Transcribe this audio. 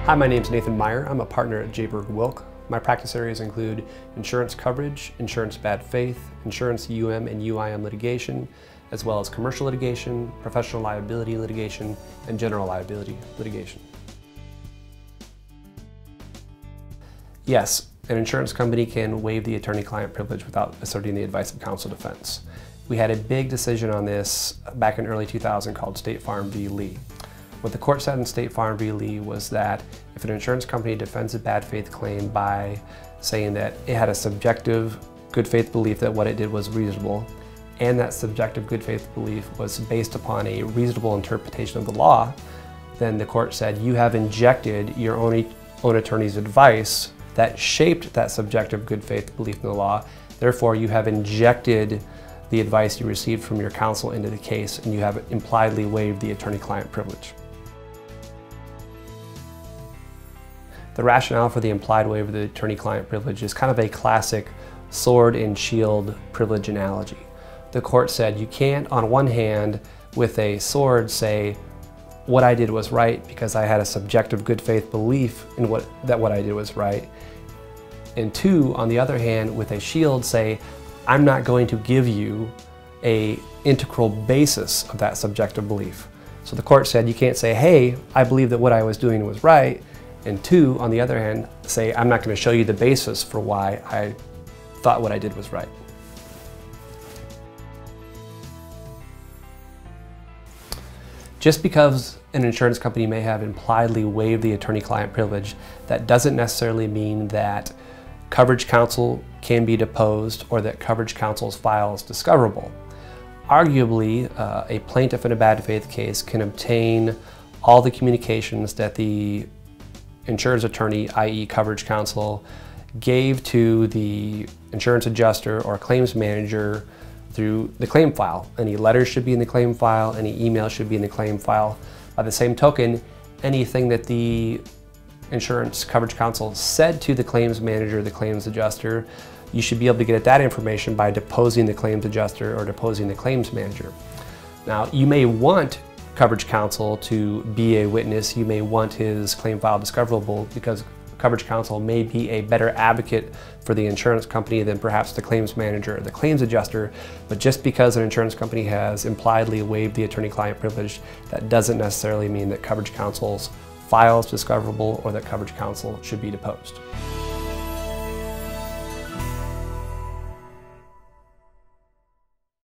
Hi, my name is Nathan Meyer. I'm a partner at Jayberg Wilk. My practice areas include insurance coverage, insurance bad faith, insurance UM and UIM litigation, as well as commercial litigation, professional liability litigation, and general liability litigation. Yes, an insurance company can waive the attorney-client privilege without asserting the advice of counsel defense. We had a big decision on this back in early 2000 called State Farm v. Lee. What the court said in State Farm v. Lee was that if an insurance company defends a bad faith claim by saying that it had a subjective good faith belief that what it did was reasonable, and that subjective good faith belief was based upon a reasonable interpretation of the law, then the court said you have injected your own attorney's advice that shaped that subjective good faith belief in the law. Therefore, you have injected the advice you received from your counsel into the case, and you have impliedly waived the attorney-client privilege. The rationale for the implied waiver of the attorney-client privilege is kind of a classic sword and shield privilege analogy. The court said you can't, on one hand, with a sword say, what I did was right because I had a subjective good faith belief in that what I did was right. And two, on the other hand, with a shield say, I'm not going to give you an integral basis of that subjective belief. So the court said you can't say, hey, I believe that what I was doing was right, and two, on the other hand, say, I'm not going to show you the basis for why I thought what I did was right. Just because an insurance company may have impliedly waived the attorney-client privilege, that doesn't necessarily mean that coverage counsel can be deposed or that coverage counsel's file is discoverable. Arguably, a plaintiff in a bad faith case can obtain all the communications that the insurance attorney, i.e. coverage counsel, gave to the insurance adjuster or claims manager through the claim file. Any letters should be in the claim file, any emails should be in the claim file. By the same token, anything that the insurance coverage counsel said to the claims manager, the claims adjuster, you should be able to get at that information by deposing the claims adjuster or deposing the claims manager. Now, you may want coverage counsel to be a witness, you may want his claim file discoverable because coverage counsel may be a better advocate for the insurance company than perhaps the claims manager or the claims adjuster, but just because an insurance company has impliedly waived the attorney-client privilege, that doesn't necessarily mean that coverage counsel's file is discoverable or that coverage counsel should be deposed.